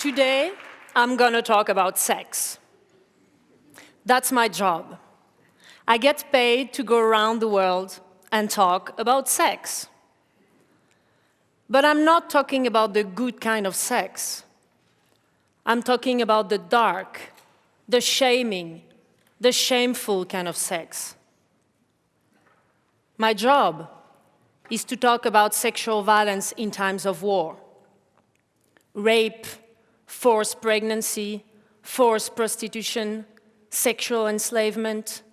Today, I'm gonna talk about sex. That's my job. I get paid to go around the world and talk about sex. But I'm not talking about the good kind of sex. I'm talking about the dark, the shaming, the shameful kind of sex. My job is to talk about sexual violence in times of war. Rape, forced pregnancy, forced prostitution, sexual enslavement.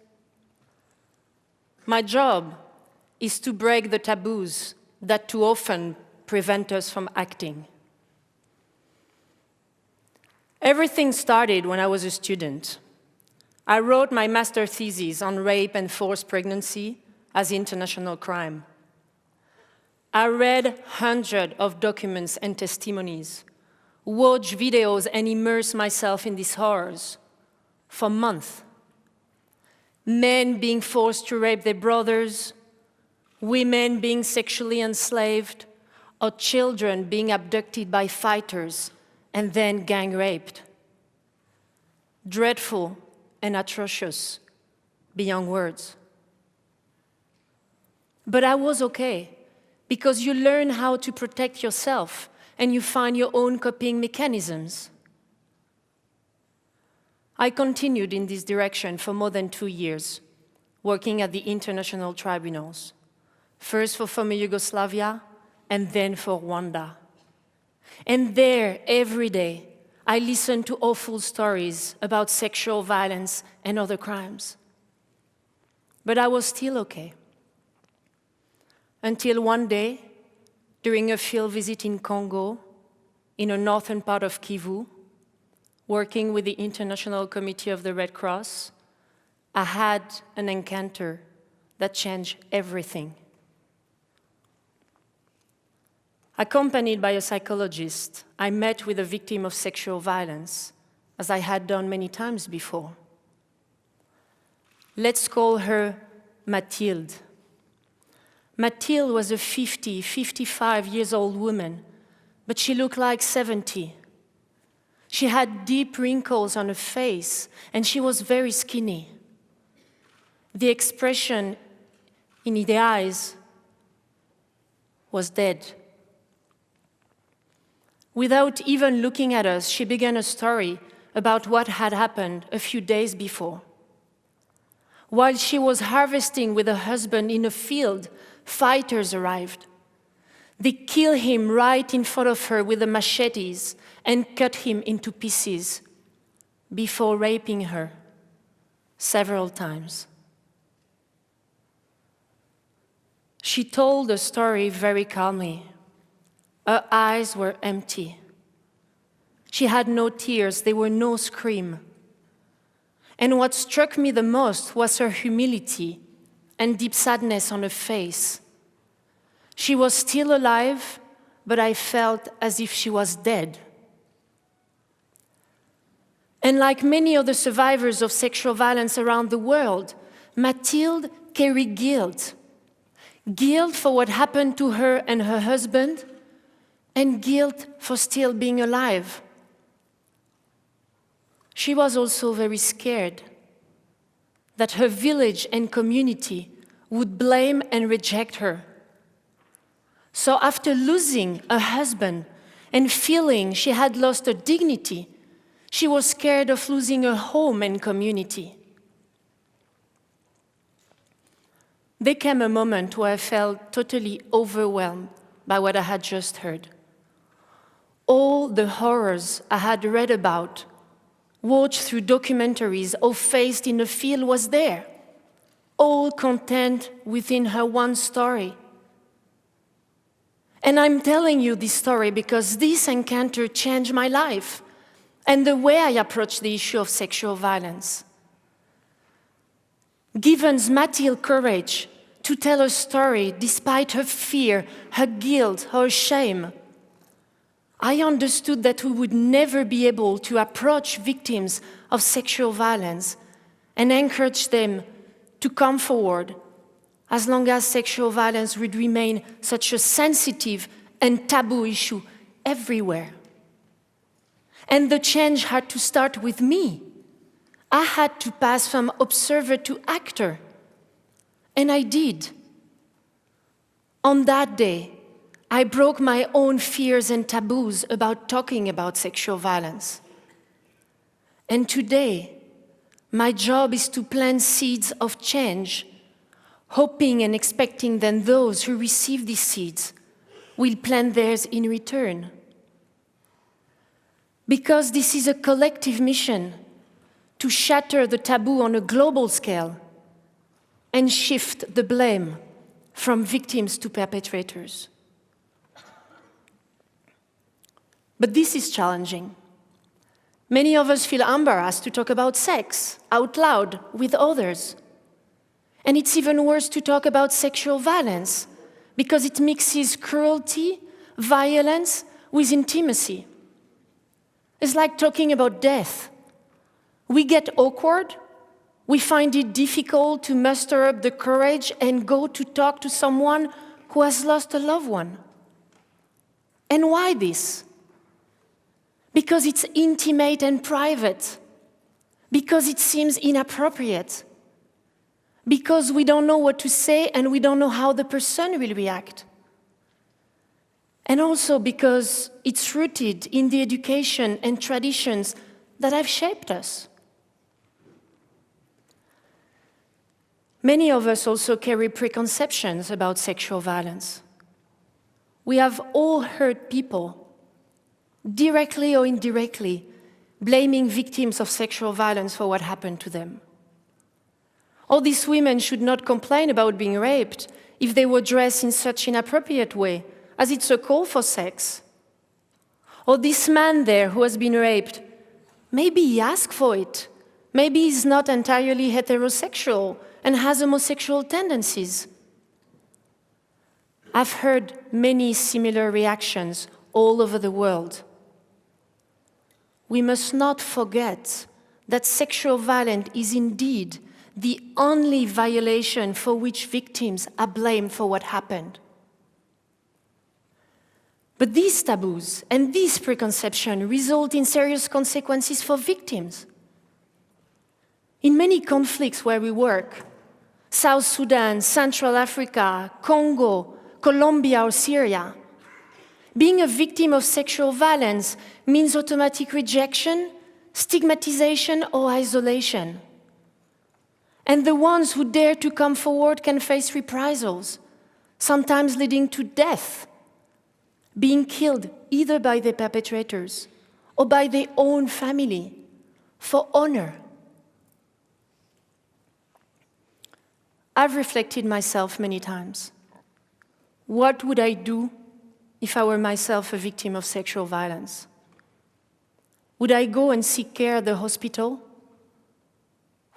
My job is to break the taboos that too often prevent us from acting. Everything started when I was a student. I wrote my master thesis on rape and forced pregnancy as international crime. I read hundreds of documents and testimonies, watched videos and immersed myself in these horrors for months. Men being forced to rape their brothers, women being sexually enslaved, or children being abducted by fighters and then gang raped. Dreadful and atrocious beyond words. But I was okay, because you learn how to protect yourself and you find your own coping mechanisms. I continued in this direction for more than 2 years, working at the international tribunals, first for former Yugoslavia and then for Rwanda. And there, every day, I listened to awful stories about sexual violence and other crimes. But I was still okay. Until one day, during a field visit in Congo, in a northern part of Kivu, working with the International Committee of the Red Cross, I had an encounter that changed everything. Accompanied by a psychologist, I met with a victim of sexual violence, as I had done many times before. Let's call her Mathilde. Mathilde was a 55 years old woman, but she looked like 70. She had deep wrinkles on her face, and she was very skinny. The expression in the eyes was dead. Without even looking at us, she began a story about what had happened a few days before. While she was harvesting with her husband in a field, fighters arrived. They killed him right in front of her with the machetes and cut him into pieces before raping her several times. She told the story very calmly. Her eyes were empty. She had no tears, there were no screams. And what struck me the most was her humility and deep sadness on her face. She was still alive, but I felt as if she was dead. And like many other survivors of sexual violence around the world, Mathilde carried guilt. Guilt for what happened to her and her husband, and guilt for still being alive. She was also very scared that her village and community would blame and reject her. So after losing her husband and feeling she had lost her dignity, she was scared of losing her home and community. There came a moment where I felt totally overwhelmed by what I had just heard. All the horrors I had read about, watched through documentaries, or faced in the field was there, all contained within her one story. And I'm telling you this story because this encounter changed my life and the way I approach the issue of sexual violence. Given Mathilde courage to tell her story despite her fear, her guilt, her shame, I understood that we would never be able to approach victims of sexual violence and encourage them to come forward as long as sexual violence would remain such a sensitive and taboo issue everywhere. And the change had to start with me. I had to pass from observer to actor. And I did. On that day, I broke my own fears and taboos about talking about sexual violence. And today, my job is to plant seeds of change, hoping and expecting that those who receive these seeds will plant theirs in return. Because this is a collective mission to shatter the taboo on a global scale and shift the blame from victims to perpetrators. But this is challenging. Many of us feel embarrassed to talk about sex out loud with others. And it's even worse to talk about sexual violence because it mixes cruelty, violence with intimacy. It's like talking about death. We get awkward, we find it difficult to muster up the courage and go to talk to someone who has lost a loved one. And why this? Because it's intimate and private, because it seems inappropriate, because we don't know what to say and we don't know how the person will react. And also because it's rooted in the education and traditions that have shaped us. Many of us also carry preconceptions about sexual violence. We have all heard people, directly or indirectly, blaming victims of sexual violence for what happened to them. All these women should not complain about being raped if they were dressed in such an inappropriate way, as it's a call for sex. Or this man there who has been raped, maybe he asked for it. Maybe he's not entirely heterosexual and has homosexual tendencies. I've heard many similar reactions all over the world. We must not forget that sexual violence is indeed the only violation for which victims are blamed for what happened. But these taboos and these preconceptions result in serious consequences for victims. In many conflicts where we work, South Sudan, Central Africa, Congo, Colombia, or Syria, being a victim of sexual violence means automatic rejection, stigmatization, or isolation. And the ones who dare to come forward can face reprisals, sometimes leading to death, being killed either by the perpetrators or by their own family for honor. I've reflected myself many times. What would I do if I were myself a victim of sexual violence? Would I go and seek care at the hospital?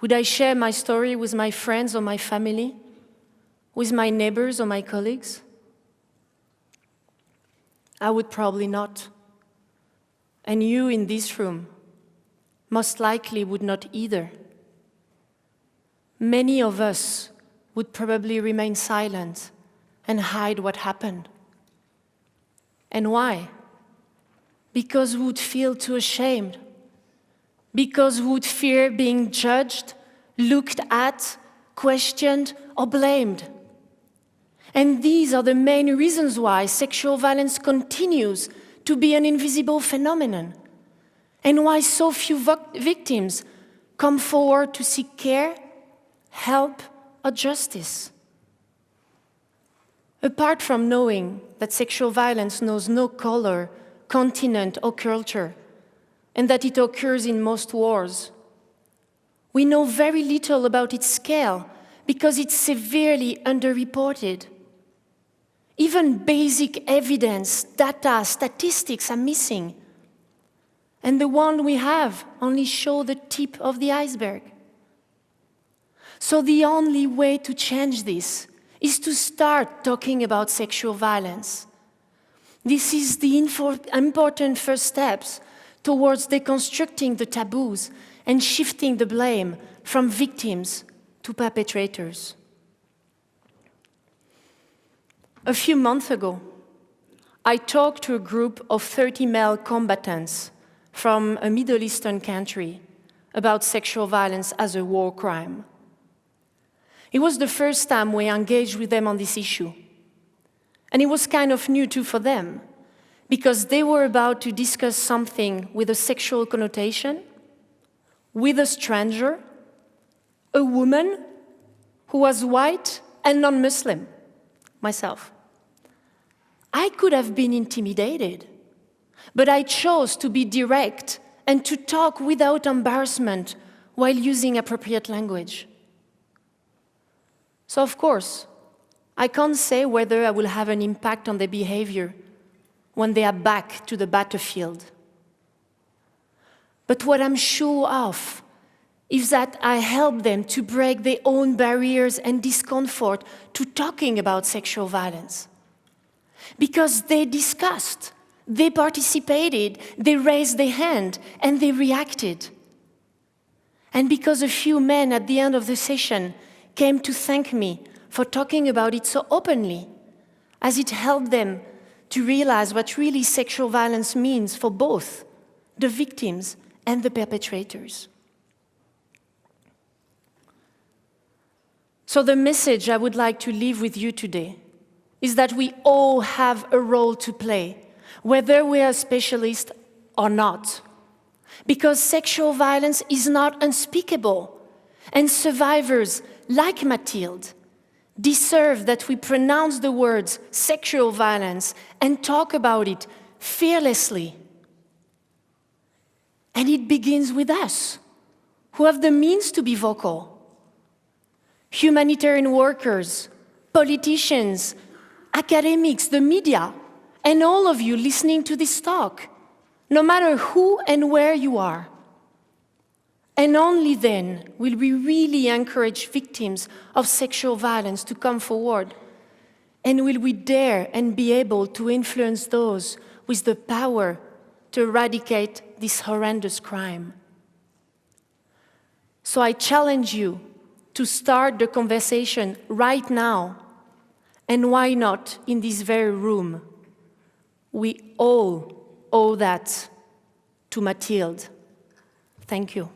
Would I share my story with my friends or my family, with my neighbors or my colleagues? I would probably not. And you in this room most likely would not either. Many of us would probably remain silent and hide what happened. And why? Because we would feel too ashamed. Because we would fear being judged, looked at, questioned, or blamed. And these are the main reasons why sexual violence continues to be an invisible phenomenon, and why so few victims come forward to seek care, help, or justice. Apart from knowing that sexual violence knows no color, continent, or culture, and that it occurs in most wars, we know very little about its scale because it's severely underreported. Even basic evidence, data, statistics are missing. And the one we have only show the tip of the iceberg. So the only way to change this is to start talking about sexual violence. This is the important first steps towards deconstructing the taboos and shifting the blame from victims to perpetrators. A few months ago, I talked to a group of 30 male combatants from a Middle Eastern country about sexual violence as a war crime. It was the first time we engaged with them on this issue. And it was kind of new too for them, because they were about to discuss something with a sexual connotation, with a stranger, a woman who was white and non-Muslim, myself. I could have been intimidated, but I chose to be direct and to talk without embarrassment while using appropriate language. So of course, I can't say whether I will have an impact on their behavior when they are back to the battlefield. But what I'm sure of is that I help them to break their own barriers and discomfort to talking about sexual violence. Because they discussed, they participated, they raised their hand, and they reacted. And because a few men at the end of the session came to thank me for talking about it so openly, as it helped them to realize what really sexual violence means for both the victims and the perpetrators. So the message I would like to leave with you today is that we all have a role to play, whether we are specialists or not. Because sexual violence is not unspeakable, and survivors like Mathilde deserve that we pronounce the words sexual violence and talk about it fearlessly. And it begins with us, who have the means to be vocal. Humanitarian workers, politicians, academics, the media, and all of you listening to this talk, no matter who and where you are. And only then will we really encourage victims of sexual violence to come forward, and will we dare and be able to influence those with the power to eradicate this horrendous crime. So I challenge you to start the conversation right now, and why not in this very room? We all owe that to Mathilde. Thank you.